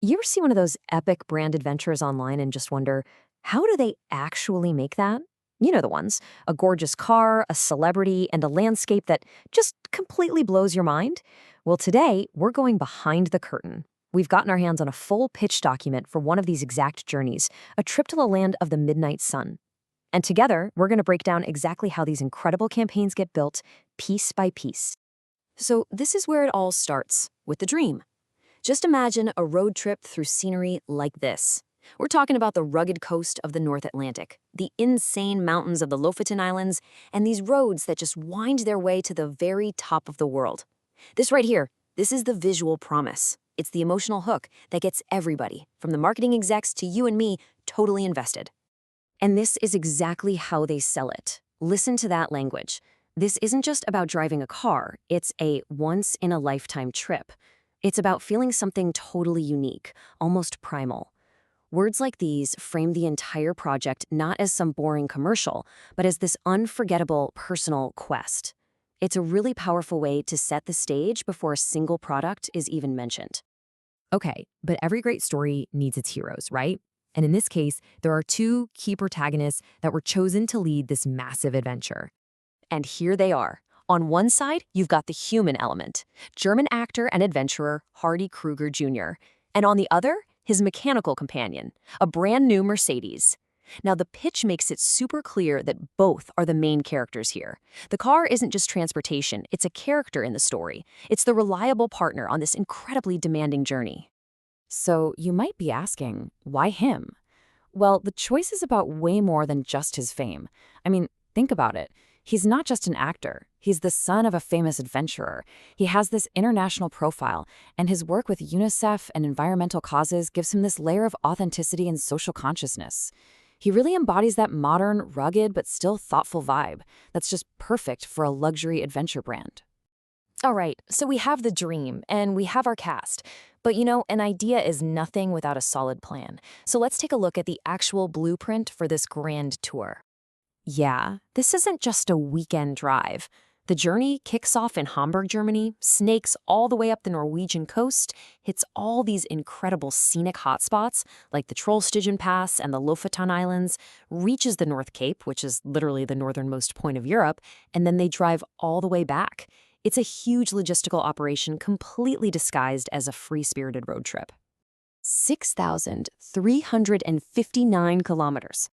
You ever see one of those epic brand adventures online and just wonder, how do they actually make that? You know the ones, a gorgeous car, a celebrity, and a landscape that just completely blows your mind? Well, today, we're going behind the curtain. We've gotten our hands on a full pitch document for one of these exact journeys, a trip to the land of the midnight sun. And together, we're going to break down exactly how these incredible campaigns get built, piece by piece. So, this is where it all starts, with the dream. Just imagine a road trip through scenery like this. We're talking about the rugged coast of the North Atlantic, the insane mountains of the Lofoten Islands, and these roads that just wind their way to the very top of the world. This right here, this is the visual promise. It's the emotional hook that gets everybody, from the marketing execs to you and me, totally invested. And this is exactly how they sell it. Listen to that language. This isn't just about driving a car, it's a once-in-a-lifetime trip. It's about feeling something totally unique, almost primal. Words like these frame the entire project not as some boring commercial, but as this unforgettable personal quest. It's a really powerful way to set the stage before a single product is even mentioned. Okay, but every great story needs its heroes, right? And in this case, there are two key protagonists that were chosen to lead this massive adventure. And here they are. On one side, you've got the human element, German actor and adventurer Hardy Kruger Jr., and on the other, his mechanical companion, a brand new Mercedes. Now, the pitch makes it super clear that both are the main characters here. The car isn't just transportation, it's a character in the story. It's the reliable partner on this incredibly demanding journey. So you might be asking, why him? Well, the choice is about way more than just his fame. I mean, think about it. He's not just an actor. He's the son of a famous adventurer. He has this international profile, and his work with UNICEF and environmental causes gives him this layer of authenticity and social consciousness. He really embodies that modern, rugged, but still thoughtful vibe that's just perfect for a luxury adventure brand. All right, so we have the dream and we have our cast. But an idea is nothing without a solid plan. So let's take a look at the actual blueprint for this grand tour. Yeah, this isn't just a weekend drive. The journey kicks off in Hamburg, Germany, snakes all the way up the Norwegian coast, hits all these incredible scenic hotspots like the Trollstigen Pass and the Lofoten Islands, reaches the North Cape, which is literally the northernmost point of Europe, and then they drive all the way back. It's a huge logistical operation completely disguised as a free-spirited road trip. 6,359 kilometers.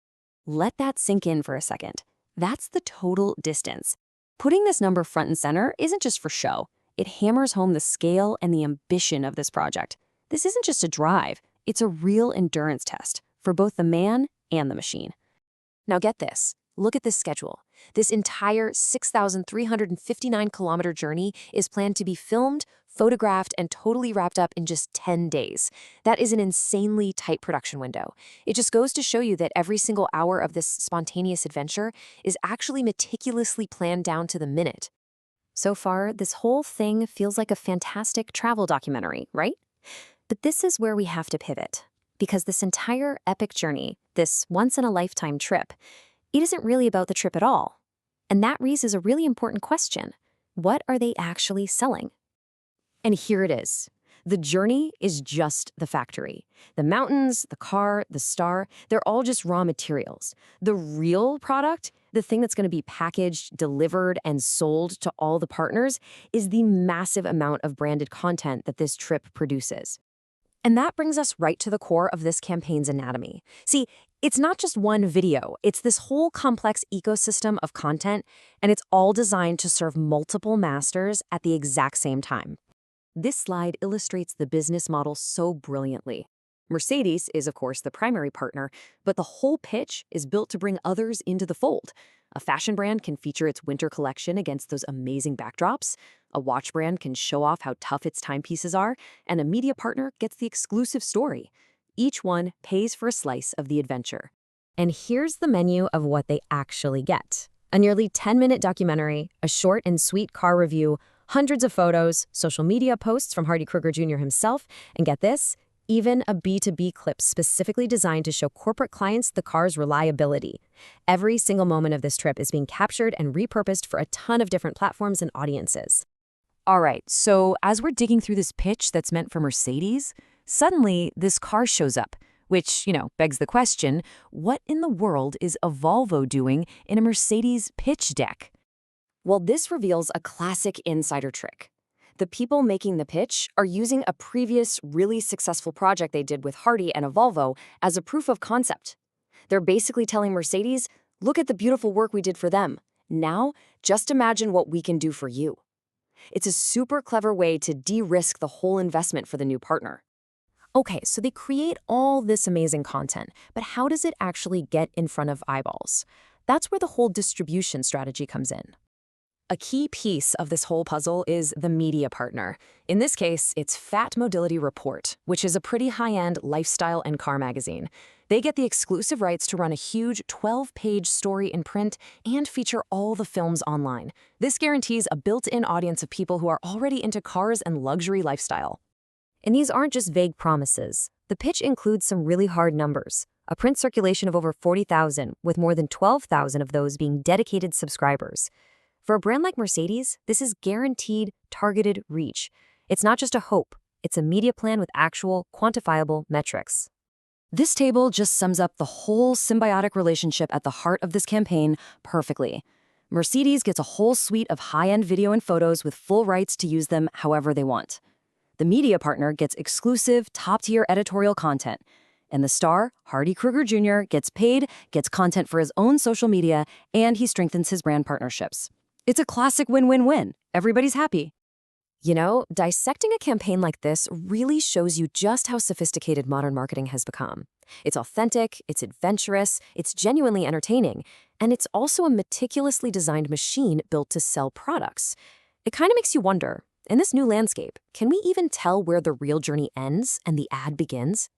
Let that sink in for a second. That's the total distance. Putting this number front and center isn't just for show. It hammers home the scale and the ambition of this project. This isn't just a drive. It's a real endurance test for both the man and the machine. Now get this. Look at this schedule. This entire 6,359-kilometer journey is planned to be filmed, photographed, and totally wrapped up in just 10 days. That is an insanely tight production window. It just goes to show you that every single hour of this spontaneous adventure is actually meticulously planned down to the minute. So far, this whole thing feels like a fantastic travel documentary, right? But this is where we have to pivot. Because this entire epic journey, this once-in-a-lifetime trip, it isn't really about the trip at all. And that raises a really important question. What are they actually selling? And here it is. The journey is just the factory. The mountains, the car, the star, they're all just raw materials. The real product, the thing that's going to be packaged, delivered, and sold to all the partners, is the massive amount of branded content that this trip produces. And that brings us right to the core of this campaign's anatomy. See, it's not just one video, it's this whole complex ecosystem of content, and it's all designed to serve multiple masters at the exact same time. This slide illustrates the business model so brilliantly. Mercedes is, of course, the primary partner, but the whole pitch is built to bring others into the fold. A fashion brand can feature its winter collection against those amazing backdrops. A watch brand can show off how tough its timepieces are, and a media partner gets the exclusive story. Each one pays for a slice of the adventure. And here's the menu of what they actually get. A nearly 10-minute documentary, a short and sweet car review, hundreds of photos, social media posts from Hardy Kruger Jr. himself, and get this, even a B2B clip specifically designed to show corporate clients the car's reliability. Every single moment of this trip is being captured and repurposed for a ton of different platforms and audiences. All right, so as we're digging through this pitch that's meant for Mercedes, Suddenly, this car shows up, which, begs the question, what in the world is a Volvo doing in a Mercedes pitch deck? Well, this reveals a classic insider trick. The people making the pitch are using a previous really successful project they did with Hardy and a Volvo as a proof of concept. They're basically telling Mercedes, look at the beautiful work we did for them. Now, just imagine what we can do for you. It's a super clever way to de-risk the whole investment for the new partner. Okay, so they create all this amazing content, but how does it actually get in front of eyeballs? That's where the whole distribution strategy comes in. A key piece of this whole puzzle is the media partner. In this case, it's Fat Mobility Report, which is a pretty high-end lifestyle and car magazine. They get the exclusive rights to run a huge 12-page story in print and feature all the films online. This guarantees a built-in audience of people who are already into cars and luxury lifestyle. And these aren't just vague promises. The pitch includes some really hard numbers. A print circulation of over 40,000, with more than 12,000 of those being dedicated subscribers. For a brand like Mercedes, this is guaranteed, targeted reach. It's not just a hope, it's a media plan with actual, quantifiable metrics. This table just sums up the whole symbiotic relationship at the heart of this campaign perfectly. Mercedes gets a whole suite of high-end video and photos with full rights to use them however they want. The media partner gets exclusive, top-tier editorial content. And the star, Hardy Kruger Jr., gets paid, gets content for his own social media, and he strengthens his brand partnerships. It's a classic win-win-win. Everybody's happy. Dissecting a campaign like this really shows you just how sophisticated modern marketing has become. It's authentic, it's adventurous, it's genuinely entertaining, and it's also a meticulously designed machine built to sell products. It kind of makes you wonder, in this new landscape, can we even tell where the real journey ends and the ad begins?